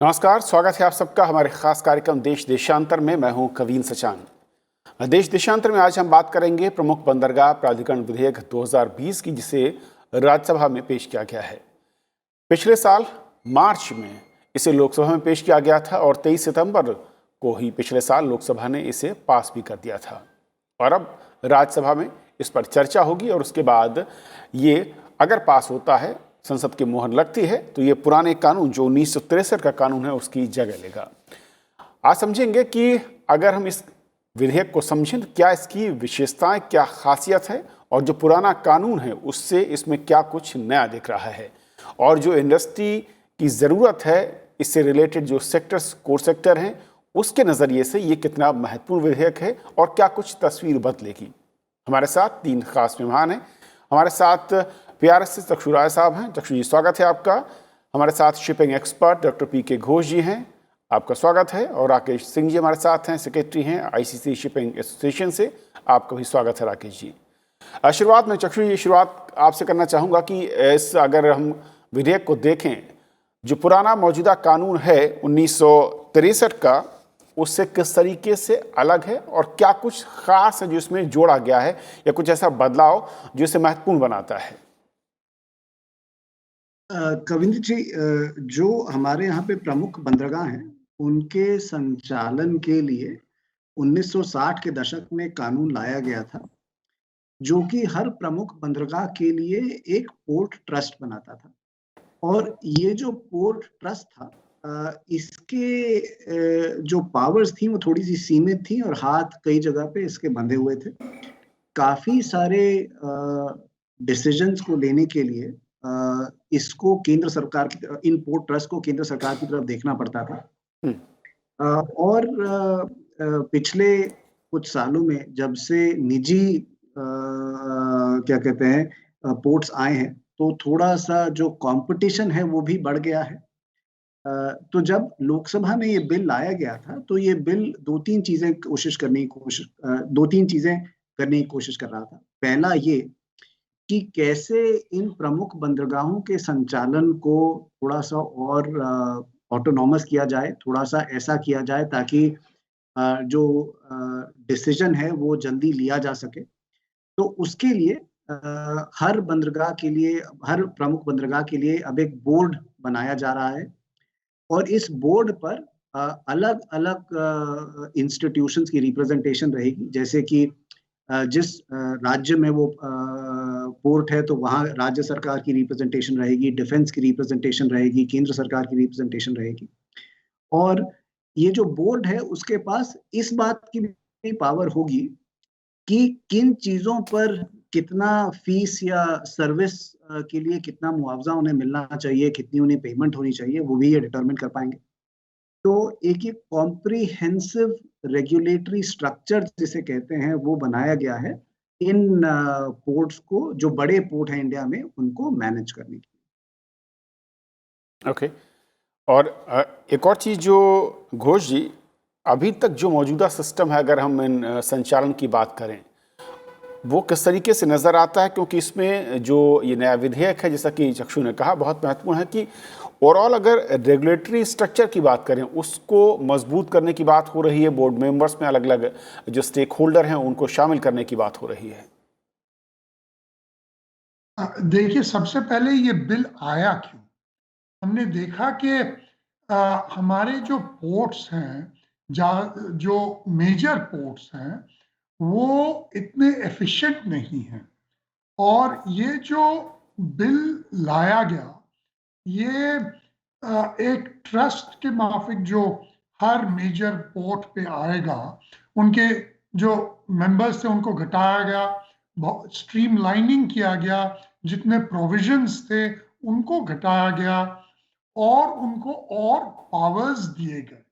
नमस्कार, स्वागत है आप सबका हमारे खास कार्यक्रम देश देशांतर में। मैं हूं कवीन सचान। देश देशांतर में आज हम बात करेंगे प्रमुख बंदरगाह प्राधिकरण विधेयक 2020 की, जिसे राज्यसभा में पेश किया गया है। पिछले साल मार्च में इसे लोकसभा में पेश किया गया था और 23 सितंबर को ही पिछले साल लोकसभा ने इसे पास भी कर दिया था। और अब राज्यसभा में इस पर चर्चा होगी और उसके बाद ये अगर पास होता है, संसद की मोहर लगती है, तो ये पुराने कानून जो 1963 का कानून है उसकी जगह लेगा। आज समझेंगे कि अगर हम इस विधेयक को समझें तो क्या इसकी विशेषताएं, क्या खासियत है, और जो पुराना कानून है उससे इसमें क्या कुछ नया दिख रहा है, और जो इंडस्ट्री की ज़रूरत है, इससे रिलेटेड जो सेक्टर्स, कोर सेक्टर हैं, उसके नज़रिए से ये कितना महत्वपूर्ण विधेयक है और क्या कुछ तस्वीर बदलेगी। हमारे साथ तीन खास मेहमान हैं। हमारे साथ PRS से चक्षु राय साहब हैं। चक्षु जी, स्वागत है आपका। हमारे साथ shipping expert doctor PK Ghosh ji हैं, आपका स्वागत है। और राकेश सिंह जी हमारे साथ हैं, सेक्रेटरी हैं ICC शिपिंग एसोसिएशन से, आपका भी स्वागत है राकेश जी। शुरुआत में चक्षु जी, शुरुआत आपसे करना चाहूँगा कि अगर हम विधेयक को देखें, जो पुराना मौजूदा कानून है 1963 का, उससे किस तरीके से अलग है और क्या कुछ खास है जो इसमें जोड़ा गया है, या कुछ ऐसा बदलाव जो इसे महत्वपूर्ण बनाता है। कविंद्र जी, जो हमारे यहाँ पे प्रमुख बंदरगाह हैं, उनके संचालन के लिए 1960 के दशक में कानून लाया गया था, जो कि हर प्रमुख बंदरगाह के लिए एक पोर्ट ट्रस्ट बनाता था। और ये जो पोर्ट ट्रस्ट था, इसके जो पावर्स थी वो थोड़ी सी सीमित थी और हाथ कई जगह पे इसके बंधे हुए थे। काफी सारे डिसीजंस को लेने के लिए इसको केंद्र सरकार की, इन पोर्ट ट्रस्ट को केंद्र सरकार की तरफ देखना पड़ता था। और पिछले कुछ सालों में जब से निजी क्या कहते हैं पोर्ट्स आए हैं, तो थोड़ा सा जो कंपटीशन है वो भी बढ़ गया है। तो जब लोकसभा में ये बिल लाया गया था, तो ये बिल दो तीन चीजें करने की कोशिश कर रहा था। पहला ये कि कैसे इन प्रमुख बंदरगाहों के संचालन को थोड़ा सा और ऑटोनॉमस किया जाए, थोड़ा सा ऐसा किया जाए ताकि जो डिसीजन है वो जल्दी लिया जा सके। तो उसके लिए हर बंदरगाह के लिए, हर प्रमुख बंदरगाह के लिए अब एक बोर्ड बनाया जा रहा है, और इस बोर्ड पर अलग अलग इंस्टीट्यूशंस की रिप्रेजेंटेशन रहेगी। जैसे कि जिस राज्य में वो पोर्ट है, तो वहाँ राज्य सरकार की रिप्रेजेंटेशन रहेगी, डिफेंस की रिप्रेजेंटेशन रहेगी, केंद्र सरकार की रिप्रेजेंटेशन रहेगी। और ये जो बोर्ड है उसके पास इस बात की भी पावर होगी कि किन चीजों पर कितना फीस या सर्विस के लिए कितना मुआवजा उन्हें मिलना चाहिए, कितनी उन्हें पेमेंट होनी चाहिए, वो भी ये डिटरमिन कर पाएंगे। तो एक ये कॉम्प्रिहेंसिव रेगुलेटरी स्ट्रक्चर जिसे कहते हैं, वो बनाया गया है इन पोर्ट्स को, जो बड़े पोर्ट हैं इंडिया में, उनको मैनेज करने के लिए। ओके। और एक और चीज़ जो घोष जी, अभी तक जो मौजूदा सिस्टम है, अगर हम इन संचालन की बात करें, वो किस तरीके से नज़र आता है? क्योंकि इसमें जो ये नया विधेयक है, जैसा कि चक्षु ने कहा, बहुत महत्वपूर्ण है कि ओवरऑल अगर रेगुलेटरी स्ट्रक्चर की बात करें, उसको मजबूत करने की बात हो रही है। बोर्ड मेंबर्स में अलग अलग जो स्टेक होल्डर हैं उनको शामिल करने की बात हो रही है। देखिए, सबसे पहले ये बिल आया क्यों? हमने देखा कि हमारे जो पोर्ट्स हैं, जो मेजर पोर्ट्स हैं, वो इतने एफिशिएंट नहीं हैं। और ये जो बिल लाया गया, ये एक ट्रस्ट के माफिक जो हर मेजर पोर्ट पे आएगा, उनके जो मेंबर्स थे उनको घटाया गया, स्ट्रीमलाइनिंग किया गया, जितने प्रोविजंस थे उनको घटाया गया, और उनको और पावर्स दिए गए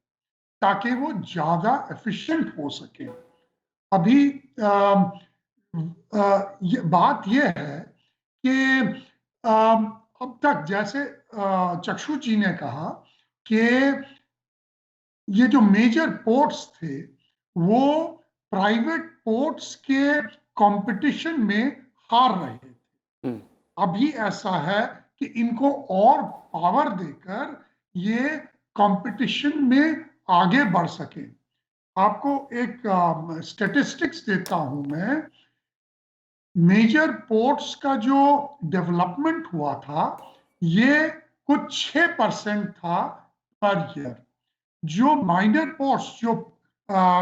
ताकि वो ज्यादा एफिशिएंट हो सके। अभी बात यह है कि अब तक, जैसे चक्षु जी ने कहा, कि ये जो मेजर पोर्ट्स थे वो प्राइवेट पोर्ट्स के कंपटीशन में हार रहे थे। अभी ऐसा है कि इनको और पावर देकर ये कंपटीशन में आगे बढ़ सके। आपको एक स्टैटिस्टिक्स देता हूं मैं। मेजर पोर्ट्स का जो डेवलपमेंट हुआ था ये कुछ 6% था पर ईयर। जो माइनर पोर्ट्स जो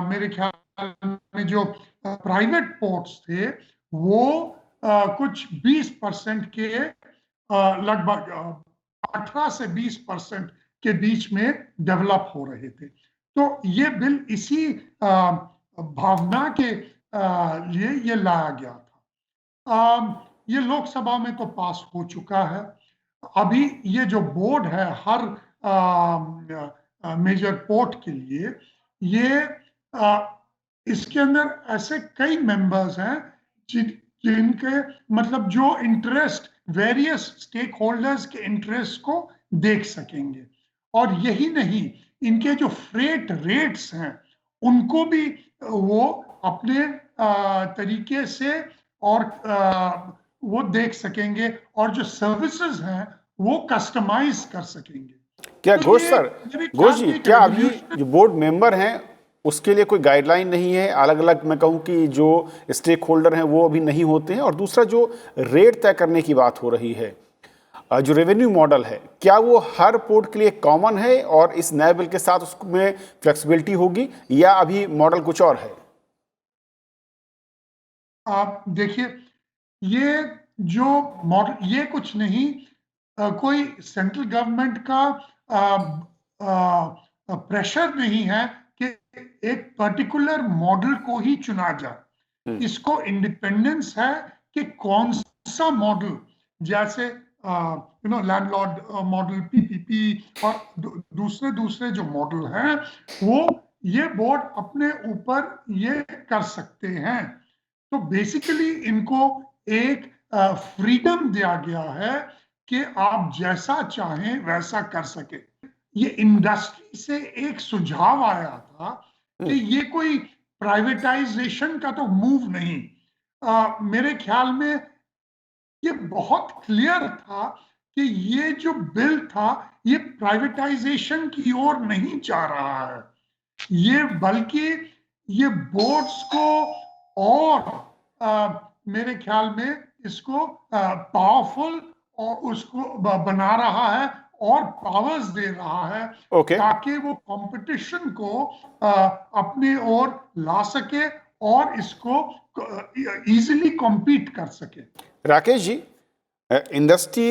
मेरे ख्याल में जो प्राइवेट पोर्ट्स थे वो कुछ 20% के लगभग 18 से 20% के बीच में डेवलप हो रहे थे। तो ये बिल इसी भावना के लिए ये लाया गया था। ये लोकसभा में तो पास हो चुका है। अभी ये जो बोर्ड है हर मेजर पोर्ट के लिए, ये इसके अंदर ऐसे कई मेंबर्स हैं जिनके मतलब जो इंटरेस्ट वेरियस स्टेक होल्डर्स के इंटरेस्ट को देख सकेंगे। और यही नहीं, इनके जो फ्रेट रेट्स हैं उनको भी वो अपने तरीके से और वो देख सकेंगे, और जो सर्विसेज हैं वो कस्टमाइज कर सकेंगे। क्या तो घोष ये सर, मेरे घोष ख्याल जी, में एक क्या अभी revolutionary- जो बोर्ड मेंबर हैं उसके लिए कोई गाइडलाइन नहीं है? अलग अलग मैं कहूँ कि जो स्टेक होल्डर हैं वो अभी नहीं होते हैं। और दूसरा जो रेट तय करने की बात हो रही है, जो रेवेन्यू मॉडल है, क्या वो हर पोर्ट के लिए कॉमन है और इस नए बिल के साथ उसमें फ्लेक्सिबिलिटी होगी, या अभी मॉडल कुछ और है? आप देखिए, ये जो मॉडल ये कुछ नहीं, कोई सेंट्रल गवर्नमेंट का प्रेशर नहीं है कि एक पर्टिकुलर मॉडल को ही चुना जाए। इसको इंडिपेंडेंस है कि कौन सा मॉडल, जैसे लैंडलॉर्ड मॉडल, पीपीपी और दूसरे दूसरे जो मॉडल हैं वो ये बोर्ड अपने ऊपर ये कर सकते हैं। तो बेसिकली इनको एक फ्रीडम दिया गया है कि आप जैसा चाहें वैसा कर सके। ये इंडस्ट्री से एक सुझाव आया था कि ये कोई प्राइवेटाइजेशन का तो मूव नहीं। मेरे ख्याल में ये बहुत क्लियर था कि ये जो बिल था ये प्राइवेटाइजेशन की ओर नहीं जा रहा है, ये बल्कि ये बोर्ड्स को और मेरे ख्याल में इसको पावरफुल और उसको बना रहा है और पावर्स दे रहा है, ओके। ताकि वो कंपटीशन को अपने ओर ला सके और इसको इजीली कॉम्पीट कर सके। राकेश जी, इंडस्ट्री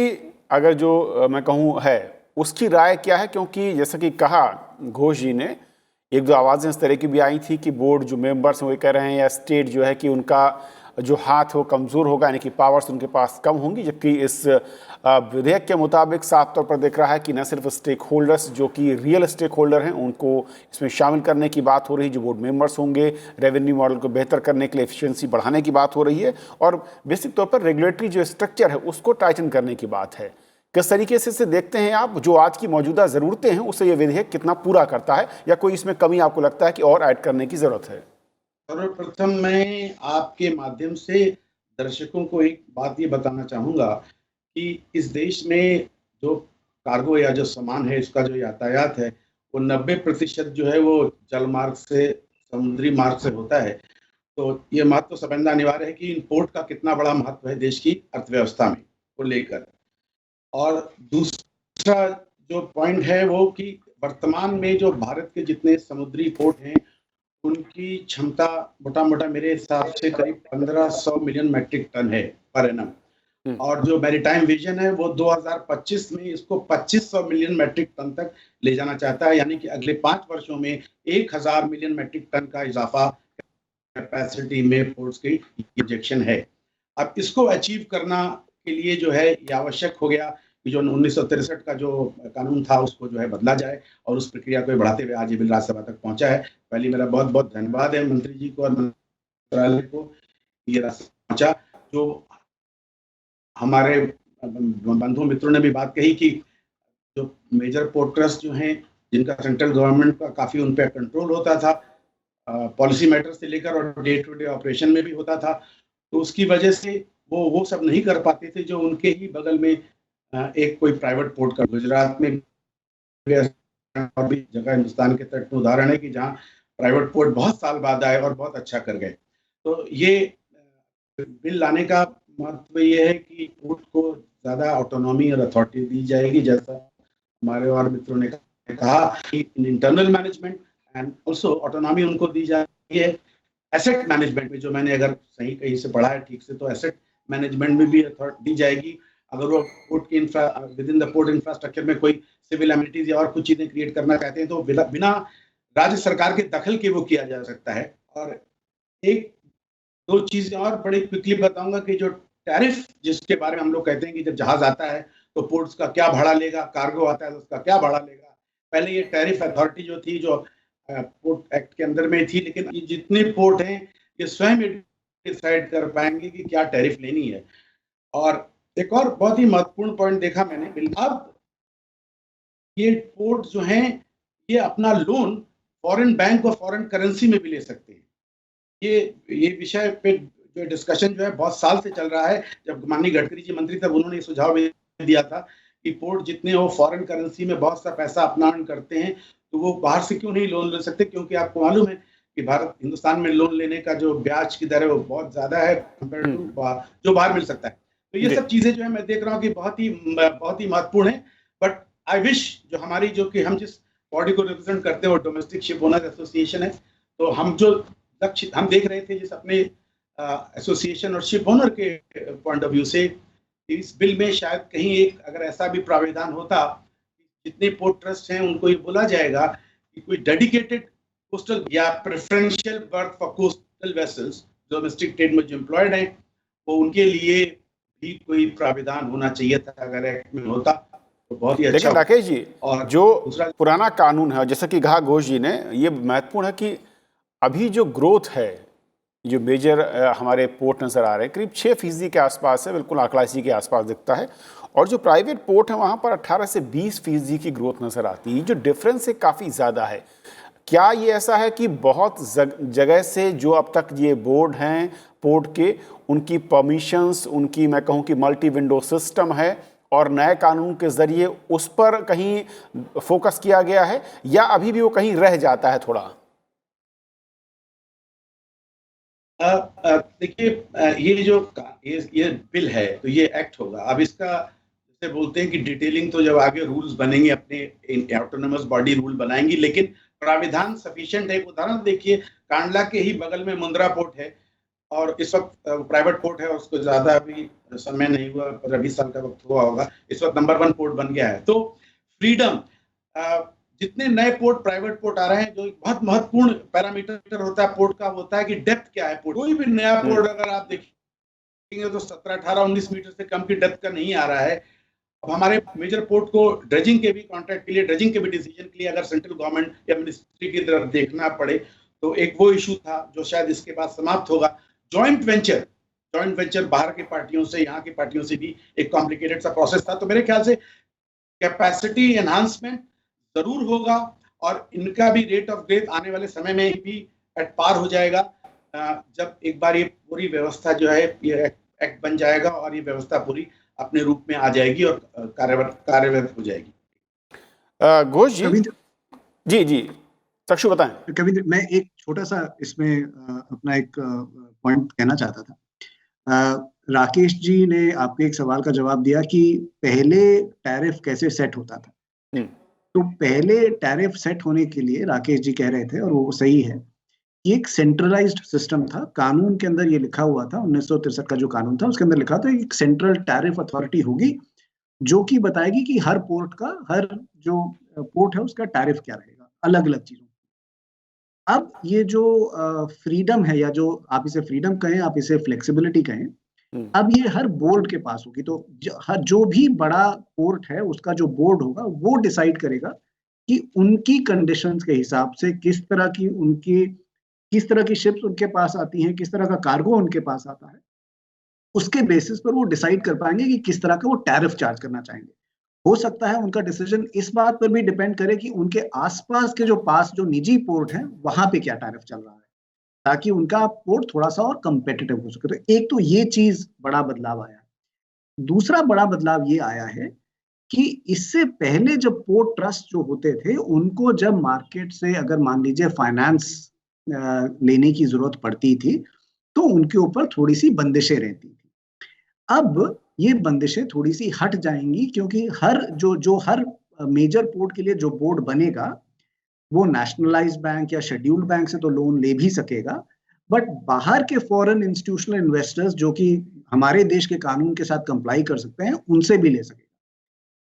अगर जो मैं कहूँ है, उसकी राय क्या है? क्योंकि जैसा कि कहा घोष जी ने, एक दो आवाज़ें इस तरह की भी आई थी कि बोर्ड जो मेंबर्स हैं वो कह रहे हैं या स्टेट जो है कि उनका जो हाथ है वो कमज़ोर होगा, यानी कि पावर्स उनके पास कम होंगी। जबकि इस विधेयक के मुताबिक साफ तौर पर दिख रहा है कि न सिर्फ स्टेक होल्डर्स जो कि रियल स्टेक होल्डर हैं उनको इसमें शामिल करने की बात हो रही है, जो बोर्ड मेंबर्स होंगे, रेवेन्यू मॉडल को बेहतर करने के लिए एफिशिएंसी बढ़ाने की बात हो रही है, और बेसिक तौर पर रेगुलेटरी जो स्ट्रक्चर है उसको टाइटन करने की बात है। किस तरीके से इसे देखते हैं आप? जो आज की मौजूदा ज़रूरतें हैं उसे ये विधेयक कितना पूरा करता है, या कोई इसमें कमी आपको लगता है कि और ऐड करने की ज़रूरत है? सर्वप्रथम मैं आपके माध्यम से दर्शकों को एक बात ये बताना चाहूँगा कि इस देश में जो कार्गो या जो सामान है, इसका जो यातायात है, वो 90% जो है वो जल मार्ग से, समुद्री मार्ग से होता है। तो ये बात तो समझना अनिवार्य है कि इन पोर्ट का कितना बड़ा महत्व है देश की अर्थव्यवस्था में को लेकर। और दूसरा जो पॉइंट है वो कि वर्तमान में जो भारत के जितने समुद्री पोर्ट हैं उनकी क्षमता मोटा-मोटा मेरे हिसाब से करीब 1500 मिलियन मैट्रिक टन है पर एनम। और जो मैरीटाइम विजन है वो 2025 में इसको 2500 मिलियन मैट्रिक टन तक ले जाना चाहता है, यानी कि अगले 5 वर्षों में 1000 मिलियन मैट्रिक टन का इजाफा कैपेसिटी में पोर्ट्स की इंजेक्शन है। अब इसको अचीव करना के लिए जो है ये आवश्यक हो गया कि जो 1963 का जो कानून था उसको जो है बदला जाए, और उस प्रक्रिया को बढ़ाते हुए आज ये बिल राज्यसभा तक पहुंचा है। पहले मेरा बहुत बहुत धन्यवाद है मंत्री जी को और मंत्रालय को, ये रास्ता पहुंचा। जो हमारे बंधु मित्रों ने भी बात कही कि जो मेजर पोर्ट ट्रस्ट जो हैं, जिनका सेंट्रल गवर्नमेंट का काफ़ी उन पर कंट्रोल होता था, पॉलिसी मैटर से लेकर और डे टू डे ऑपरेशन में भी होता था, तो उसकी वजह से वो सब नहीं कर पाते थे जो उनके ही बगल में एक कोई प्राइवेट पोर्ट का गुजरात में और भी जगह हिंदुस्तान के तट में उदाहरण है कि जहाँ प्राइवेट पोर्ट बहुत साल बाद आए और बहुत अच्छा कर गए। तो ये बिल लाने का महत्व ये है कि पोर्ट को ज़्यादा ऑटोनॉमी और अथॉरिटी दी जाएगी, जैसा हमारे और मित्रों ने कहा कि internal management and also autonomy उनको दी जाती है। एसेट मैनेजमेंट में, जो मैंने अगर सही कहीं से पढ़ा है ठीक से, तो एसेट मैनेजमेंट में भी अथॉरिटी दी जाएगी। अगर वो पोर्ट के with in the port infrastructure में कोई सिविल एमिनिटीज या और कुछ चीजें क्रिएट करना चाहते हैं तो बिना राज्य सरकार के दखल के वो किया जा सकता है। और एक दो चीजें और बड़ी क्विकली बताऊंगा कि जो टैरिफ जिसके बारे में हम लोग कहते हैं कि जब जहाज आता है तो पोर्ट्स का क्या भाड़ा लेगा, कार्गो आता है तो उसका क्या भाड़ा लेगा। पहले ये टैरिफ अथॉरिटी जो थी, जो पोर्ट एक्ट के अंदर में थी, लेकिन ये जितने पोर्ट हैं ये स्वयं डिसाइड कर पाएंगे कि क्या टैरिफ लेनी है। और एक और बहुत ही महत्वपूर्ण पॉइंट देखा मैंने, अब ये पोर्ट जो हैं ये अपना लोन फॉरेन बैंक और फॉरेन करेंसी में भी ले सकते हैं। ये विषय पे जो डिस्कशन जो है बहुत साल से चल रहा है। जब माननीय गडकरी जी मंत्री थे उन्होंने सुझाव दिया था कि पोर्ट जितने हो फॉरेन करेंसी में बहुत सा पैसा अपना अर्न करते हैं तो वो बाहर से क्यों नहीं लोन ले सकते, क्योंकि आपको मालूम है कि हिंदुस्तान में लोन लेने का जो ब्याज की दर है वो बहुत ज्यादा है कंपेयर टू जो बाहर मिल सकता है। तो ये सब चीजें जो है मैं देख रहा हूँ कि बहुत ही महत्वपूर्ण है। बट आई विश जो हमारी जो कि हम जिस बॉडी को रिप्रेजेंट करते हैं वो डोमेस्टिक शिप ओनर्स एसोसिएशन है, तो हम जो लक्ष्य हम देख रहे थे जिस अपने एसोसिएशन और शिप ओनर के पॉइंट ऑफ व्यू से, इस बिल में शायद कहीं एक अगर ऐसा भी प्रावधान होता, जितने पोर्ट ट्रस्ट हैं उनको ये बोला जाएगा कि कोई डेडिकेटेड कोस्टल या preferential birth for coastal vessels domestic trade में जो एम्प्लॉयड हैं वो उनके लिए भी कोई प्रावधान होना चाहिए था। अगर एक्ट में होता तो बहुत ही अच्छा। लेकिन राकेश जी, और जो पुराना कानून है, जैसा कि कहा घोष जी ने, ये महत्वपूर्ण है कि अभी जो ग्रोथ है, जो मेजर हमारे पोर्ट नज़र आ रहे हैं करीब 6% के आसपास है, बिल्कुल आंकड़ा इसी के आसपास दिखता है। और जो प्राइवेट पोर्ट है वहाँ पर 18 से 20% की ग्रोथ नज़र आती है। जो डिफरेंस है काफ़ी ज़्यादा है। क्या ये ऐसा है कि बहुत जगह से जो अब तक ये बोर्ड हैं पोर्ट के, उनकी परमिशंस, उनकी मैं कहूँ कि मल्टी विंडो सिस्टम है और नए कानून के ज़रिए उस पर कहीं फोकस किया गया है, या अभी भी वो कहीं रह जाता है थोड़ा? देखिए, ये बिल है तो ये एक्ट होगा। अब इसका जैसे बोलते हैं कि डिटेलिंग तो जब आगे रूल्स बनेंगे, अपने ऑटोनोमस बॉडी रूल बनाएंगी, लेकिन प्राविधान सफिशिएंट है। एक उदाहरण देखिए, कांडला के ही बगल में मुंद्रा पोर्ट है और इस वक्त प्राइवेट पोर्ट है, उसको ज्यादा अभी समय नहीं हुआ, 15-20 साल का वक्त हुआ होगा, इस वक्त नंबर 1 पोर्ट बन गया है। तो फ्रीडम, जितने नए पोर्ट प्राइवेट पोर्ट आ रहे हैं, जो बहुत महत्वपूर्ण पैरामीटर होता है पोर्ट का होता है कि डेप्थ क्या है पोर्ट। कोई भी नया पोर्ट अगर आप देखेंगे तो 17, 18, 19 मीटर से कम की डेप्थ का नहीं आ रहा है। अब हमारे मेजर पोर्ट को ड्रेजिंग के भी कॉन्ट्रैक्ट के लिए, ड्रेजिंग के भी डिसीजन के लिए अगर सेंट्रल गवर्नमेंट या मिनिस्ट्री की तरफ देखना पड़े तो एक वो इशू था जो शायद इसके बाद समाप्त होगा। जॉइंट वेंचर बाहर की पार्टियों से, यहाँ की पार्टियों से भी एक कॉम्प्लिकेटेड सा प्रोसेस था। तो मेरे ख्याल से कैपेसिटी एनहांसमेंट जरूर होगा और इनका भी रेट ऑफ ग्रोथ आने वाले समय में ही एट पार हो जाएगा, जब एक बार ये पूरी व्यवस्था जो है ये एक्ट बन जाएगा और ये व्यवस्था पूरी अपने रूप में आ जाएगी और कार्यरत हो जाएगी। घोष जी जी चक्षु बताएं। कविंद्र, मैं एक छोटा सा इसमें अपना एक पॉइंट कहना चाहता था। राकेश जी ने आपके एक सवाल का जवाब दिया कि पहले टैरिफ कैसे सेट होता था। तो पहले टैरिफ सेट होने के लिए राकेश जी कह रहे थे, और वो सही है, एक सेंट्रलाइज्ड सिस्टम था। कानून के अंदर ये लिखा हुआ था, 1963 का जो कानून था उसके अंदर लिखा था एक सेंट्रल टैरिफ अथॉरिटी होगी जो कि बताएगी कि हर पोर्ट का, हर जो पोर्ट है उसका टैरिफ क्या रहेगा, अलग अलग चीजों। अब ये जो फ्रीडम है, या जो आप इसे फ्रीडम कहें, आप इसे फ्लेक्सिबिलिटी कहें, अब ये हर बोर्ड के पास होगी। तो जो भी बड़ा पोर्ट है उसका जो बोर्ड होगा वो डिसाइड करेगा कि उनकी कंडीशंस के हिसाब से किस तरह की शिप्स उनके पास आती हैं, किस तरह का कार्गो उनके पास आता है, उसके बेसिस पर वो डिसाइड कर पाएंगे कि किस तरह का वो टैरिफ चार्ज करना चाहेंगे। हो सकता है उनका डिसीजन इस बात पर भी डिपेंड करे कि उनके आसपास के जो निजी पोर्ट हैं वहां पे क्या टैरिफ चल रहा है, ताकि उनका पोर्ट थोड़ा सा और कंपेटिटिव हो सके। तो एक तो ये चीज बड़ा बदलाव आया है। दूसरा बड़ा बदलाव ये आया है कि इससे पहले जब पोर्ट ट्रस्ट जो होते थे उनको जब मार्केट से अगर मान लीजिए फाइनेंस लेने की जरूरत पड़ती थी तो उनके ऊपर थोड़ी सी बंदिशें रहती थी। अब ये बंदिशें थोड़ी सी हट जाएंगी क्योंकि हर मेजर पोर्ट के लिए जो बोर्ड बनेगा वो नेशनलाइज्ड बैंक या शेड्यूल्ड बैंक से तो लोन ले भी सकेगा, बट बाहर के फॉरेन इंस्टीट्यूशनल इन्वेस्टर्स जो कि हमारे देश के कानून के साथ कंप्लाई कर सकते हैं उनसे भी ले सकेगा।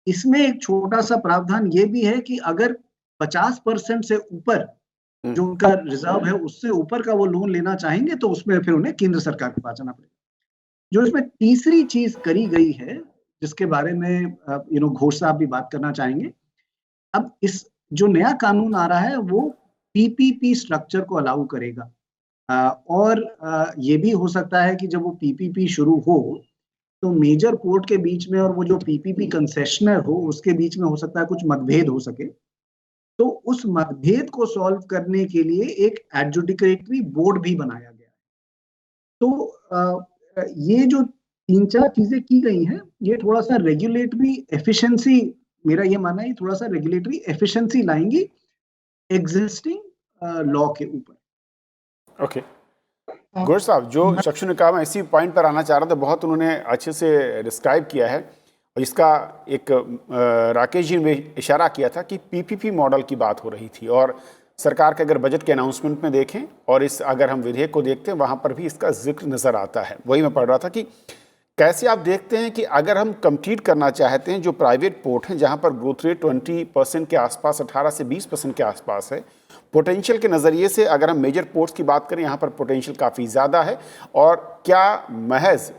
इसमें एक छोटा सा प्रावधान ये भी है कि अगर 50% से ऊपर जो उनका रिजर्व है उससे ऊपर का वो लोन लेना चाहेंगे तो उसमें फिर उन्हें केंद्र सरकार के पास जाना पड़ेगा। जो इसमें तीसरी चीज करी गई है जिसके बारे में घोष साहब भी बात करना चाहेंगे, अब इस जो नया कानून आ रहा है वो पीपीपी स्ट्रक्चर को अलाउ करेगा। और ये भी हो सकता है कि जब वो पीपीपी शुरू हो तो मेजर पोर्ट के बीच में और वो जो पीपीपी कंसेशनर हो उसके बीच में हो सकता है कुछ मतभेद हो सके, तो उस मतभेद को सॉल्व करने के लिए एक एडजुडिकेटरी बोर्ड भी बनाया गया है। तो ये जो 3-4 चीजें की गई हैं ये थोड़ा सा रेगुलेटरी एफिशिएंसी, मेरा ये मानना है थोड़ा सा रेगुलेटरी एफिशिएंसी लाएंगी एग्जिस्टिंग लॉ के ऊपर। ओके गौर साहब, जो चक्षु ने कहा मैं इसी पॉइंट पर आना चाह रहा था, बहुत उन्होंने अच्छे से डिस्क्राइब किया है और इसका एक राकेश जी ने इशारा किया था कि पीपीपी मॉडल की बात हो रही थी और सरकार के अगर बजट के अनाउंसमेंट में देखें और इस अगर हम विधेयक को देखते हैं वहाँ पर भी इसका जिक्र नज़र आता है। वही मैं पढ़ रहा था कि कैसे आप देखते हैं कि अगर हम कम्पीट करना चाहते हैं जो प्राइवेट पोर्ट हैं जहाँ पर ग्रोथ रेट 20% के आसपास 18 से 20% के आसपास है, पोटेंशियल के नज़रिए से अगर हम मेजर पोर्ट्स की बात करें यहाँ पर पोटेंशियल काफ़ी ज़्यादा है, और क्या महज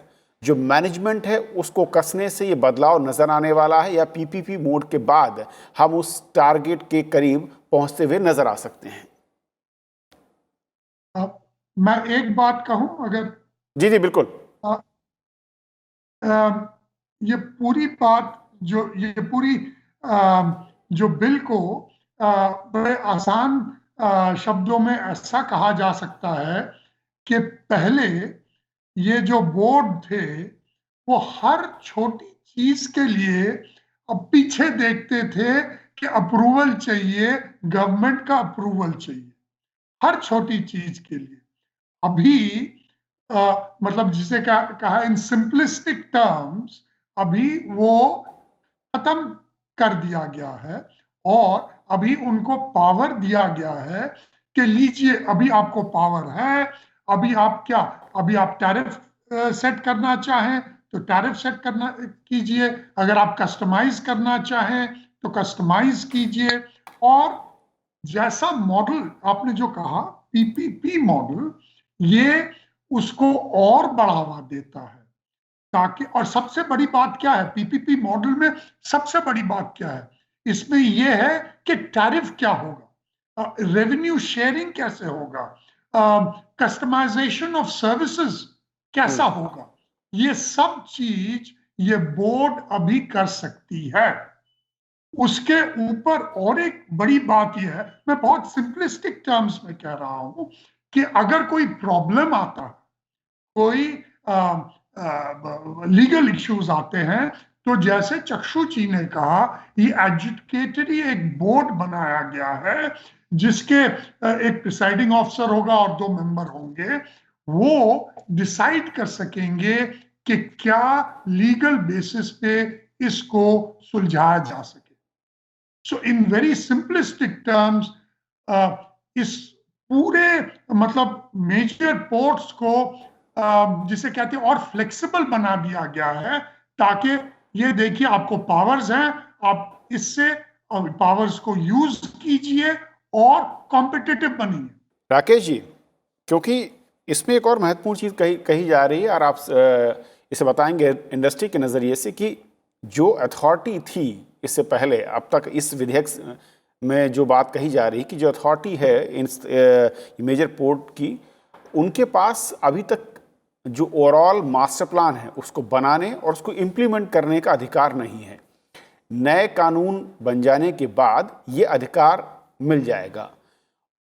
जो मैनेजमेंट है उसको कसने से ये बदलाव नज़र आने वाला है या पीपीपी मोड के बाद हम उस टारगेट के करीब पहुँचते हुए नज़र आ सकते हैं? मैं एक बात कहूँ अगर? जी बिल्कुल। ये पूरी बात जो बिल को बड़े आसान शब्दों में ऐसा कहा जा सकता है कि पहले ये जो बोर्ड थे वो हर छोटी चीज के लिए अब पीछे देखते थे कि अप्रूवल चाहिए, गवर्नमेंट का अप्रूवल चाहिए हर छोटी चीज के लिए। अभी मतलब जिसे कहा इन सिंपलिस्टिक टर्म्स, अभी वो खत्म कर दिया गया है और अभी उनको पावर दिया गया है कि लीजिए अभी आपको पावर है, अभी आप टैरिफ सेट करना चाहें तो टैरिफ सेट करना कीजिए, अगर आप कस्टमाइज करना चाहें तो कस्टमाइज कीजिए। और जैसा मॉडल आपने जो कहा पीपीपी मॉडल, ये उसको और बढ़ावा देता है ताकि, और सबसे बड़ी बात क्या है पीपीपी मॉडल में, सबसे बड़ी बात क्या है इसमें यह है कि टैरिफ क्या होगा, रेवेन्यू शेयरिंग कैसे होगा, कस्टमाइजेशन ऑफ सर्विसेज कैसा होगा, ये सब चीज ये बोर्ड अभी कर सकती है। उसके ऊपर और एक बड़ी बात यह है, मैं बहुत सिंपलिस्टिक टर्म्स में कह रहा हूं कि अगर कोई प्रॉब्लम आता है, कोई लीगल इश्यूज आते हैं, तो जैसे चक्षु जी ने कहा ये एडजुडिकेटरी एक बोर्ड बनाया गया है जिसके एक प्रिसाइडिंग ऑफिसर होगा और 2 मेंबर होंगे, वो डिसाइड कर सकेंगे कि क्या लीगल बेसिस पे इसको सुलझाया जा सके। सो इन वेरी सिंपलिस्टिक टर्म्स इस पूरे मतलब मेजर पोर्ट्स को जिसे कहते हैं और फ्लेक्सिबल बना दिया गया है ताकि ये देखिए आपको पावर्स हैं, आप इससे पावर्स को यूज कीजिए और कॉम्पिटिटिव बनिए। राकेश जी, क्योंकि इसमें एक और महत्वपूर्ण चीज कही जा रही है और आप इसे बताएंगे इंडस्ट्री के नजरिए से कि जो अथॉरिटी थी इससे पहले अब तक इस विधेयक में जो बात कही जा रही कि जो अथॉरिटी है इन मेजर पोर्ट की, उनके पास अभी तक जो ओवरऑल मास्टर प्लान है उसको बनाने और उसको इम्प्लीमेंट करने का अधिकार नहीं है। नए कानून बन जाने के बाद ये अधिकार मिल जाएगा,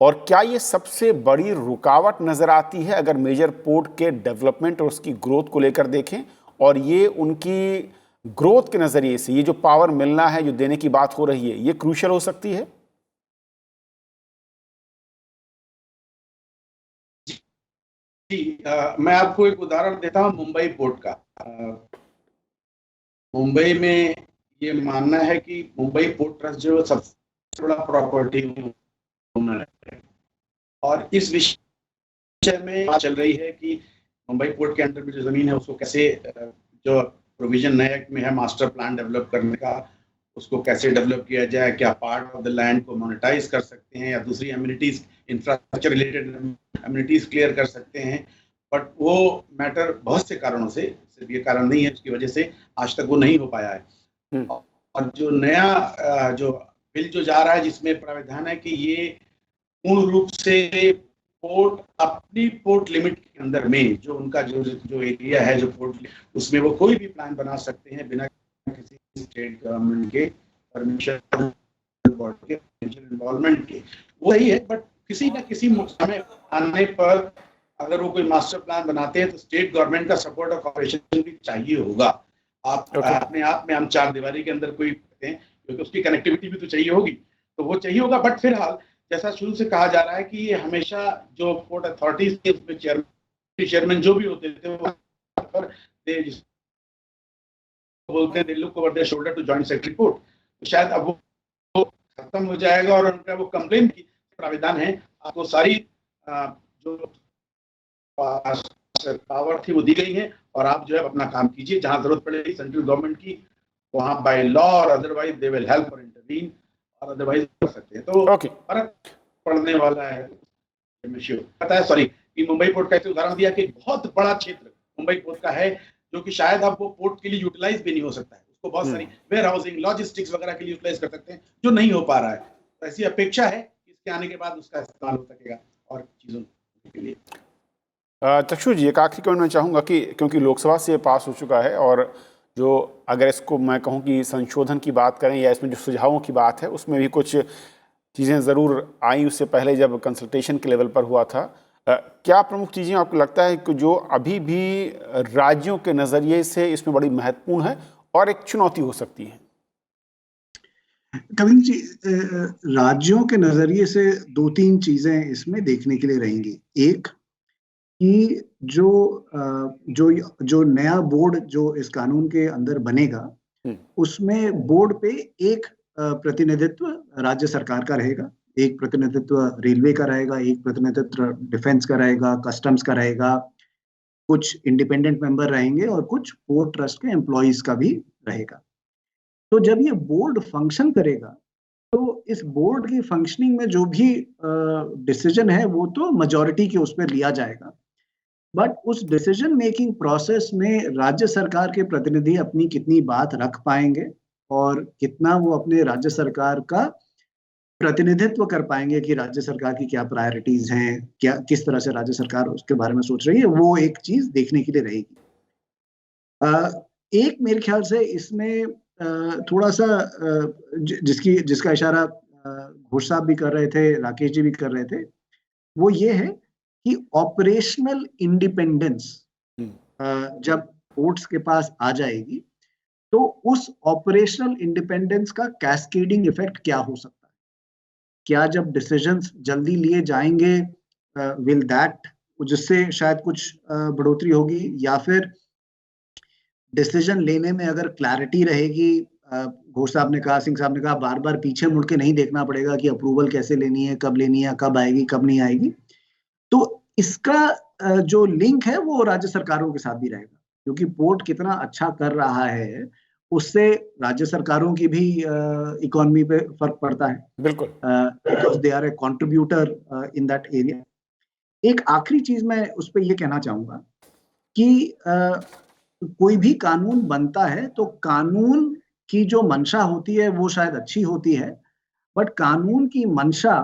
और क्या ये सबसे बड़ी रुकावट नज़र आती है अगर मेजर पोर्ट के डेवलपमेंट और उसकी ग्रोथ को लेकर देखें, और ये उनकी ग्रोथ के नजरिए से ये जो पावर मिलना है, जो देने की बात हो रही है, ये क्रूशियल हो सकती है? जी, मैं आपको एक उदाहरण देता हूँ मुंबई पोर्ट का। मुंबई में ये मानना है कि मुंबई पोर्ट ट्रस्ट जो सबसे बड़ा प्रॉपर्टी ओनर है, और इस विषय में बात चल रही है कि मुंबई पोर्ट के अंदर में जो जमीन है उसको कैसे, जो प्रोविजन नए एक्ट में है मास्टर प्लान डेवलप करने का, उसको कैसे डेवलप किया जाए, क्या पार्ट ऑफ द लैंड को मोनेटाइज कर सकते हैं या दूसरी amenities, infrastructure related amenities clear कर सकते हैं। बट वो मैटर बहुत से कारणों से, सिर्फ ये कारण नहीं है, उसकी वजह से आज तक वो नहीं हो पाया है। और जो नया जो बिल जो जा रहा है जिसमें प्रावधान है कि ये पूर्ण रूप से पोर्ट अपनी पोर्ट लिमिट के अंदर में जो उनका जो एरिया है, जो पोर्ट, उसमें वो कोई भी प्लान बना सकते हैं बिना किसी स्टेट गवर्नमेंट के परमिशन, बोर्ड के इन्वॉल्वमेंट के। वो सही है, बट किसी न किसी समय आने पर अगर वो कोई मास्टर प्लान बनाते हैं तो स्टेट गवर्नमेंट का सपोर्ट और कॉर्पोरेशन भी चाहिए होगा। आप अपने आप में हम चार दीवारी के अंदर कोई हैं, क्योंकि उसकी कनेक्टिविटी भी तो चाहिए होगी, तो वो चाहिए होगा। बट फिलहाल जैसा शुरू से कहा जा रहा है कि ये हमेशा जो पोर्ट अथॉरिटीज के उसमें चेयरमैन जो भी होते थे वो बोलते हैं they look over their shoulder to joint secretary port, तो शायद अब वो खत्म हो जाएगा और उनका वो कंप्लेन की प्राविधान है, आपको सारी जो पावर थी वो दी गई है और आप जो है अपना काम कीजिए, जहां जरूरत पड़ेगी सेंट्रल गवर्नमेंट की वहां बाय लॉ और अदरवाइज दे विल हेल्प और इंटरवीन, और अदरवाइज कर सकते हैं। तो फर्क पड़ने वाला है। पता है, सॉरी, कि मुंबई पोर्ट का ऐसे उदाहरण दिया कि बहुत बड़ा क्षेत्र मुंबई पोर्ट का है जो कि शायद अब वो पोर्ट के लिए यूटिलाइज भी नहीं हो सकता है, उसको बहुत सारी वेयर हाउसिंग, लॉजिस्टिक्स वगैरह के लिए यूटिलाइज कर सकते हैं, जो नहीं हो पा रहा है। तो ऐसी अपेक्षा है कि इसके आने के बाद उसका इस्तेमाल हो सकेगा और चीजों के लिए। चक्षु जी, एक आखिरी कमेंट मैं चाहूँगा कि क्योंकि लोकसभा से पास हो चुका है और जो अगर इसको मैं कहूँ कि संशोधन की बात करें या इसमें जो सुझावों की बात है उसमें भी कुछ चीज़ें ज़रूर आई उससे पहले जब कंसल्टेशन के लेवल पर हुआ था। क्या प्रमुख चीज़ें आपको लगता है कि जो अभी भी राज्यों के नज़रिए से इसमें बड़ी महत्वपूर्ण है और एक चुनौती हो सकती है? कविन जी, राज्यों के नज़रिए से दो तीन चीज़ें इसमें देखने के लिए रहेंगी। एक कि जो नया बोर्ड जो इस कानून के अंदर बनेगा, उसमें बोर्ड पे एक प्रतिनिधित्व राज्य सरकार का रहेगा, एक प्रतिनिधित्व रेलवे का रहेगा, एक प्रतिनिधित्व डिफेंस का रहेगा, कस्टम्स का रहेगा, कुछ इंडिपेंडेंट मेंबर रहेंगे और कुछ पोर्ट ट्रस्ट के एम्प्लॉइज का भी रहेगा। तो जब ये बोर्ड फंक्शन करेगा तो इस बोर्ड की फंक्शनिंग में जो भी डिसीजन है वो तो मेजॉरिटी के उस पर लिया जाएगा, बट उस डिसीजन मेकिंग प्रोसेस में राज्य सरकार के प्रतिनिधि अपनी कितनी बात रख पाएंगे और कितना वो अपने राज्य सरकार का प्रतिनिधित्व कर पाएंगे कि राज्य सरकार की क्या प्रायोरिटीज हैं, क्या किस तरह से राज्य सरकार उसके बारे में सोच रही है, वो एक चीज देखने के लिए रहेगी। एक मेरे ख्याल से इसमें थोड़ा सा जिसका इशारा घोष साहब भी कर रहे थे, राकेश जी भी कर रहे थे, वो ये है कि ऑपरेशनल इंडिपेंडेंस जब पोर्ट्स के पास आ जाएगी तो उस ऑपरेशनल इंडिपेंडेंस का कैस्केडिंग इफेक्ट क्या हो सकता है। क्या जब डिसीजंस जल्दी लिए जाएंगे विल दैट, जिससे शायद कुछ बढ़ोतरी होगी, या फिर डिसीजन लेने में अगर क्लैरिटी रहेगी, घोष साहब ने कहा, सिंह साहब ने कहा, बार बार पीछे मुड़ के नहीं देखना पड़ेगा कि अप्रूवल कैसे लेनी है, कब लेनी है, कब आएगी, कब नहीं आएगी, तो इसका जो लिंक है वो राज्य सरकारों के साथ भी रहेगा, क्योंकि पोर्ट कितना अच्छा कर रहा है उससे राज्य सरकारों की भी इकोनॉमी पे फर्क पड़ता है। बिल्कुल, because they are a contributor in that area. एक आखिरी चीज मैं उस पर यह कहना चाहूंगा कि कोई भी कानून बनता है तो कानून की जो मंशा होती है वो शायद अच्छी होती है, बट कानून की मंशा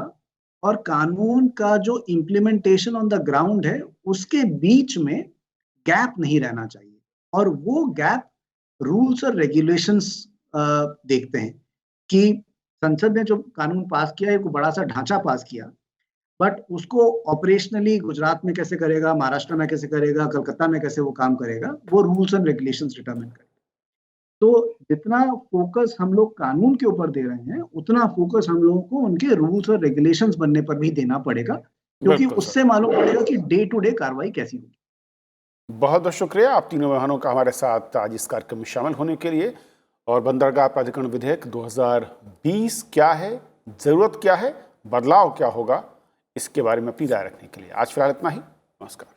और कानून का जो इम्प्लीमेंटेशन ऑन द ग्राउंड है उसके बीच में गैप नहीं रहना चाहिए, और वो गैप रूल्स और रेगुलेशंस देखते हैं कि संसद ने जो कानून पास किया है, एक बड़ा सा ढांचा पास किया, बट उसको ऑपरेशनली गुजरात में कैसे करेगा, महाराष्ट्र में कैसे करेगा, कलकत्ता में कैसे वो काम करेगा, वो रूल्स एंड रेगुलेशंस डिटरमिन करेगा। तो जितना फोकस हम लोग कानून के ऊपर दे रहे हैं, उतना फोकस हम लोगों को उनके रूल्स और रेगुलेशंस बनने पर भी देना पड़ेगा, क्योंकि बिल्कुल सर। उससे मालूम पड़ेगा कि डे टू डे कार्रवाई कैसी होगी। बहुत बहुत शुक्रिया आप तीनों मेहमानों का हमारे साथ आज इस कार्यक्रम में शामिल होने के लिए। और बंदरगाह प्राधिकरण विधेयक 2020 क्या है, ज़रूरत क्या है, बदलाव क्या होगा, इसके बारे में अपनी राय रखने के लिए। आज फिलहाल इतना ही। नमस्कार।